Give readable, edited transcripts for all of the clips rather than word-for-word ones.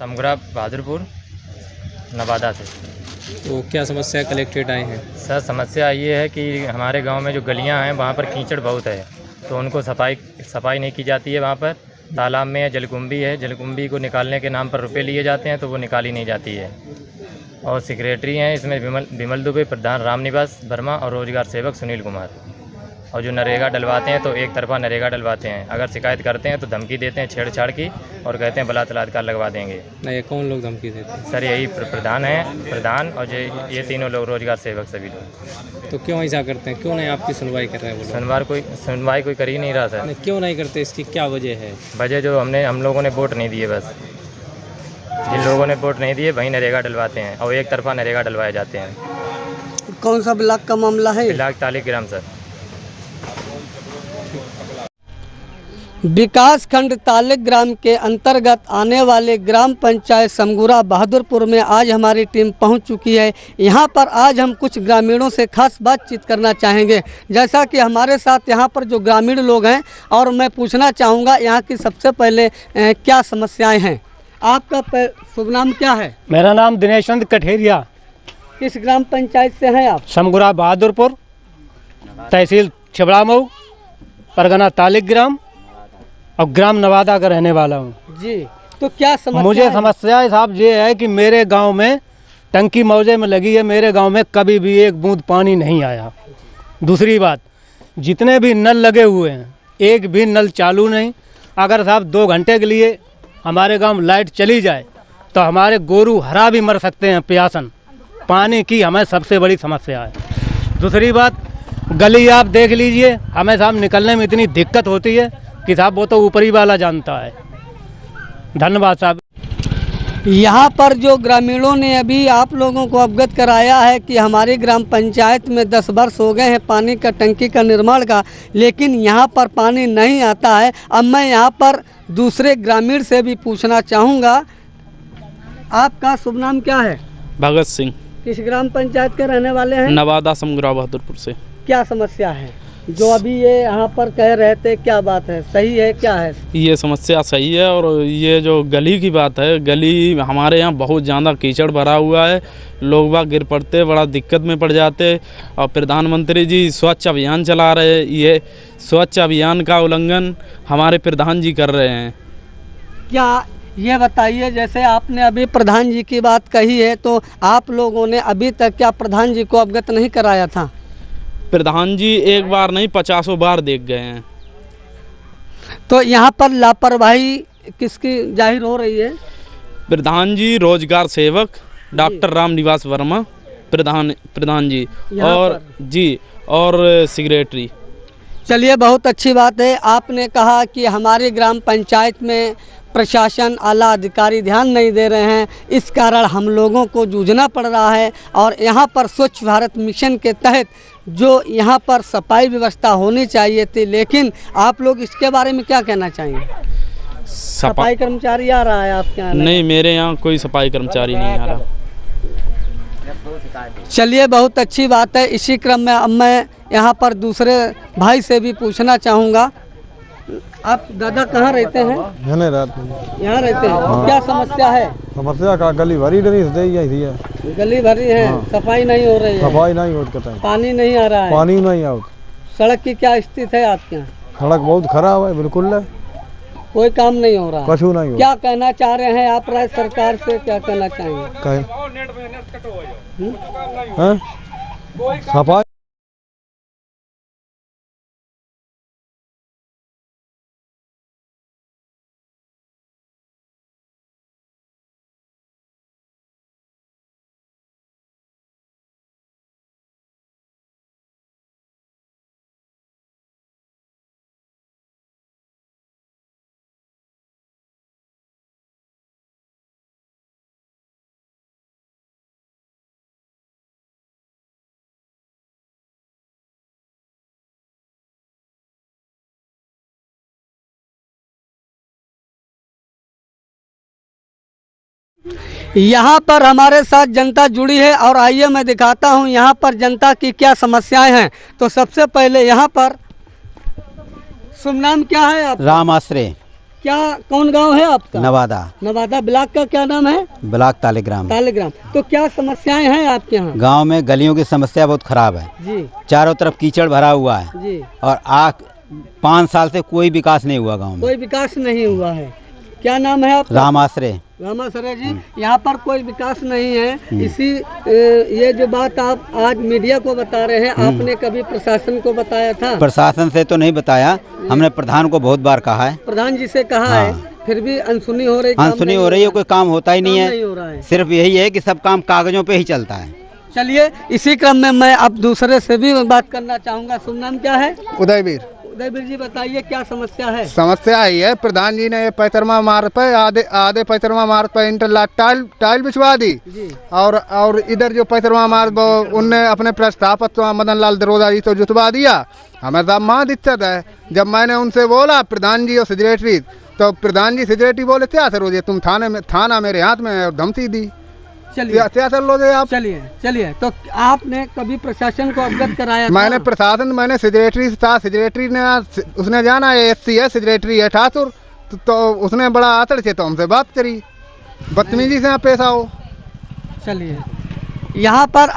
समगुरा बहादुरपुर नवादा से। तो क्या समस्या कलेक्ट्रेट आए हैं? सर समस्या ये है कि हमारे गांव में जो गलियां हैं वहाँ पर कीचड़ बहुत है, तो उनको सफाई नहीं की जाती है। वहाँ पर तालाब में जलकुंभी है, जलकुंभी को निकालने के नाम पर रुपए लिए जाते हैं तो वो निकाली नहीं जाती है। और सेक्रेटरी हैं इसमें विमल दुबे, प्रधान रामनिवास वर्मा और रोजगार सेवक सुनील कुमार। और जो नरेगा डलवाते हैं तो एक तरफा नरेगा डलवाते हैं, अगर शिकायत करते हैं तो धमकी देते हैं छेड़छाड़ की और कहते हैं बलात्कार लगवा देंगे। नहीं, कौन लोग धमकी देते हैं? सर यही प्रधान है, प्रधान और ये तीनों लोग रोजगार सेवक सभी लोग। तो क्यों ऐसा करते हैं? क्यों नहीं आपकी सुनवाई कर रहे हैं वो लोग? सुनवाई कोई कर ही नहीं रहा सर। नहीं, क्यों नहीं करते, इसकी क्या वजह है? वजह जो हम लोगों ने वोट नहीं दिए, बस जिन लोगों ने वोट नहीं दिए वही नरेगा डलवाते हैं और एक तरफा नरेगा डलवाए जाते हैं। कौन सा ब्लॉक का मामला है? Block तालिग्राम sir. विकास खंड तालिग्राम के अंतर्गत आने वाले ग्राम पंचायत समगुरा बहादुरपुर में आज हमारी टीम पहुंच चुकी है। यहां पर आज हम कुछ ग्रामीणों से खास बातचीत करना चाहेंगे, जैसा कि हमारे साथ यहां पर जो ग्रामीण लोग हैं, और मैं पूछना चाहूँगा यहाँ की सबसे पहले क्या समस्याएं हैं। आपका शुभ नाम क्या है? मेरा नाम दिनेश चंद कठेरिया। किस ग्राम पंचायत से हैं आप? समगुरा बहादुरपुर, तहसील छिबरामऊ, परगना तालिग्राम और ग्राम नवादा का रहने वाला हूँ जी। तो क्या समस्या मुझे समस्या साहब ये है कि मेरे गांव में टंकी मौजे में लगी है, मेरे गांव में कभी भी एक बूंद पानी नहीं आया। दूसरी बात, जितने भी नल लगे हुए हैं एक भी नल चालू नहीं। अगर साहब 2 घंटे के लिए हमारे गांव लाइट चली जाए तो हमारे गोरू हरा भी मर सकते हैं प्यासन। पानी की हमें सबसे बड़ी समस्या है। दूसरी बात, गली आप देख लीजिए, हमें साहब निकलने में इतनी दिक्कत होती है कि साहब वो तो ऊपरी वाला जानता है। धन्यवाद साहब। यहाँ पर जो ग्रामीणों ने अभी आप लोगों को अवगत कराया है कि हमारी ग्राम पंचायत में 10 वर्ष हो गए हैं पानी का टंकी का निर्माण का, लेकिन यहाँ पर पानी नहीं आता है। अब मैं यहाँ पर दूसरे ग्रामीण से भी पूछना चाहूँगा, आपका शुभ नाम क्या है? भगत सिंह। किस ग्राम पंचायत के रहने वाले हैं? नवादा समगुरा बहादुरपुर से। क्या समस्या है जो अभी ये यहाँ पर कह रहे थे? क्या बात है, सही है, क्या है ये समस्या? सही है। और ये जो गली की बात है, गली हमारे यहाँ बहुत ज़्यादा कीचड़ भरा हुआ है, लोग बाग गिर पड़ते, बड़ा दिक्कत में पड़ जाते। और प्रधानमंत्री जी स्वच्छ अभियान चला रहे, ये स्वच्छ अभियान का उल्लंघन हमारे प्रधान जी कर रहे हैं। क्या ये बताइए, जैसे आपने अभी प्रधान जी की बात कही है, तो आप लोगों ने अभी तक क्या प्रधान जी को अवगत नहीं कराया था? प्रधान जी एक बार नहीं 50 बार देख गए हैं। तो यहाँ पर लापरवाही किसकी जाहिर हो रही है? प्रधान जी, रोजगार सेवक डॉक्टर रामनिवास वर्मा प्रधान जी और जी और सेक्रेटरी। चलिए, बहुत अच्छी बात है। आपने कहा कि हमारी ग्राम पंचायत में प्रशासन, आला अधिकारी ध्यान नहीं दे रहे हैं, इस कारण हम लोगों को जूझना पड़ रहा है। और यहाँ पर स्वच्छ भारत मिशन के तहत जो यहाँ पर सफाई व्यवस्था होनी चाहिए थी, लेकिन आप लोग इसके बारे में क्या कहना चाहेंगे? सफाई कर्मचारी आ रहा है आपके यहाँ? नहीं, मेरे यहाँ कोई सफाई कर्मचारी नहीं आ रहा। चलिए, बहुत अच्छी बात है। इसी क्रम में अब मैं यहाँ पर दूसरे भाई से भी पूछना चाहूँगा। आप दादा कहाँ रहते हैं? यहाँ रहते हैं। हाँ। क्या समस्या है? समस्या का गली भरी नहीं है। गली भरी है। हाँ। सफाई नहीं हो रही है। सफाई नहीं होती है। पानी नहीं आ रहा है। पानी नहीं आता। सड़क की क्या स्थिति है आपके यहाँ? सड़क बहुत खराब है, बिल्कुल है। कोई काम नहीं हो रहा? कुछ नहीं हो। क्या कहना चाह रहे हैं आप राज्य सरकार से, क्या कहना चाहेंगे? सफाई यहाँ पर हमारे साथ जनता जुड़ी है और आइए मैं दिखाता हूँ यहाँ पर जनता की क्या समस्याएं हैं। तो सबसे पहले यहाँ पर शुभ नाम क्या है आप? राम आश्रय। क्या कौन गांव है आपका? नवादा नवादा ब्लॉक का क्या नाम है? ब्लॉक तालिग्राम। तालिग्राम। तो क्या समस्याएं हैं आपके यहाँ? गांव में गलियों की समस्या बहुत खराब है जी चारों तरफ कीचड़ भरा हुआ है जी। और 5 साल से कोई विकास नहीं हुआ गांव में। कोई विकास नहीं हुआ है। क्या नाम है आपका? राम आश्रय। रामासरे जी, यहाँ पर कोई विकास नहीं है। इसी ये जो बात आप आज मीडिया को बता रहे हैं, आपने कभी प्रशासन को बताया था? प्रशासन से तो नहीं बताया, हमने प्रधान को बहुत बार कहा है। प्रधान जी से कहा है, फिर भी अनसुनी हो रही। अनसुनी हो रही है, कोई काम होता ही नहीं नहीं हो रहा है। सिर्फ यही है कि सब काम कागजों पे ही चलता है। चलिए, इसी क्रम में मैं अब दूसरे से भी बात करना चाहूँगा। शुभ नाम क्या है? उदयवीर। उदयवीर जी, बताइए क्या समस्या है? समस्या यही है, प्रधान जी ने ये पैतरमा मार्ग पे आधे पैतरमा मार्ग पे इंटरलॉक टाइल बिछवा दी जी। और इधर जो पैतरमा मार्ग उनने अपने प्रस्तावक मदन लाल दरोदा जी तो जुतवा दिया। हमें साहब वहाँ दिक्कत है। जब मैंने उनसे बोला प्रधान जी और सेक्रेटरी, तो प्रधान जी सेक्रेटरी बोले क्या सर तुम थाना मेरे हाथ में है, और धमकी दी। चलिए क्या सर लोगे आप? चलिए तो आपने कभी प्रशासन को अवगत कराया? मैंने सेक्रेटरी ने उसने जाना है, SC है, सेक्रेटरी है ठाकुर, तो उसने बड़ा आतर से तो हमसे बात करी, बदतमीजी से पेश आओ। चलिए, यहाँ पर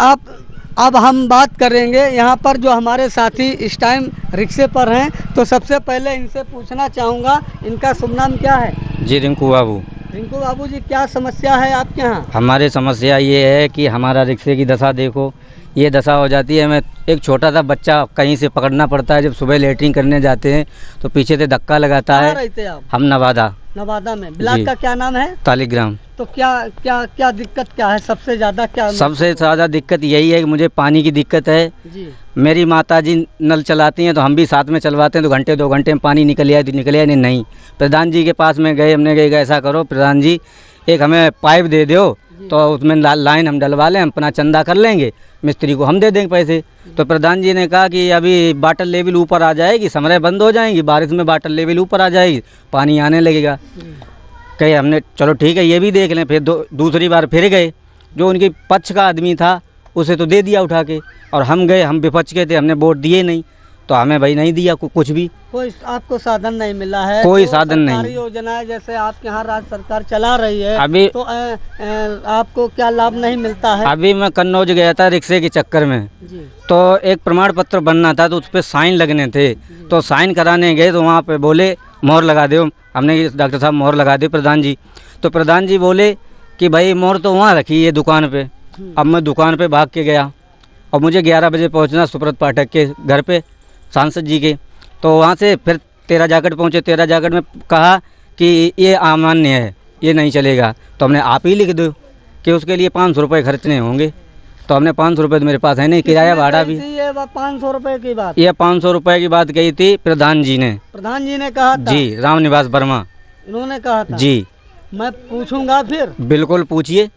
अब हम बात करेंगे। यहाँ पर जो हमारे साथी इस टाइम रिक्शे पर हैं, तो सबसे पहले इनसे पूछना चाहूँगा, इनका शुभ नाम क्या है? जी रिंकू बाबू। रिंकू बाबू जी, क्या समस्या है आपके यहाँ? हमारी समस्या ये है कि हमारा रिक्शे की दशा देखो, ये दशा हो जाती है। हमें एक छोटा सा बच्चा कहीं से पकड़ना पड़ता है, जब सुबह लेटरिंग करने जाते हैं तो पीछे से धक्का लगाता है। रहते आप? हम नवादा में। ब्लॉक का क्या नाम है? तालिग्राम। तो क्या दिक्कत क्या है? सबसे ज्यादा क्या? सबसे ज़्यादा दिक्कत यही है कि मुझे पानी की दिक्कत है जी। मेरी माता जी नल चलाती हैं, तो हम भी साथ में चलवाते हैं, तो घंटे 2 घंटे में पानी निकल आया नहीं। प्रधान जी के पास में गए, हमने कहा ऐसा करो प्रधान जी, एक हमें पाइप दे दो, तो उसमें लाइन हम डलवा लें, हम अपना चंदा कर लेंगे, मिस्त्री को हम दे देंगे पैसे। तो प्रधान जी ने कहा कि अभी वाटर लेवल ऊपर आ जाएगी, समरें बंद हो जाएंगी, बारिश में वाटर लेवल ऊपर आ जाएगी, पानी आने लगेगा। कहे हमने चलो ठीक है ये भी देख लें। फिर दूसरी बार फिर गए, जो उनके पक्ष का आदमी था उसे तो दे दिया उठा के, और हम गए, हम विपक्ष के थे, हमने वोट दिए नहीं, तो हमें भाई नहीं दिया कुछ भी। कोई आपको साधन नहीं मिला है? कोई साधन नहीं। योजनाएं जैसे आपके यहाँ राज्य सरकार चला रही है, अभी तो आपको क्या लाभ नहीं मिलता है? अभी मैं कन्नौज गया था रिक्शे के चक्कर में जी। तो एक प्रमाण पत्र बनना था, तो उस पर साइन लगने थे, तो साइन कराने गए तो वहाँ पे बोले मोहर लगा दो। हमने डॉक्टर साहब मोहर लगा दी प्रधान जी, तो प्रधान जी बोले कि भाई मोहर तो वहाँ रखी है दुकान पे। अब मैं दुकान पे भाग के गया, और मुझे 11 बजे पहुँचना सुब्रत पाठक के घर पे, सांसद जी के। तो वहाँ से फिर 13 जागट पहुँचे। 13 जागट में कहा कि ये अमान्य है, ये नहीं चलेगा, तो हमने आप ही लिख दो कि उसके लिए 500 रुपये खर्चने होंगे। तो हमने 500 रुपये तो मेरे पास है नहीं, किराया भाड़ा भी। ये 500 रुपये की बात? ये 500 रुपये की बात कही थी प्रधान जी ने। प्रधान जी ने कहा था? जी, रामनिवास वर्मा इन्होंने कहा था? जी। मैं पूछूंगा फिर? बिल्कुल पूछिए।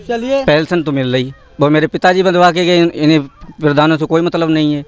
चलिए। पेंशन तो मिल रही, वो मेरे पिताजी बंधवा के गए, इन्हें प्रधानों से कोई मतलब नहीं है।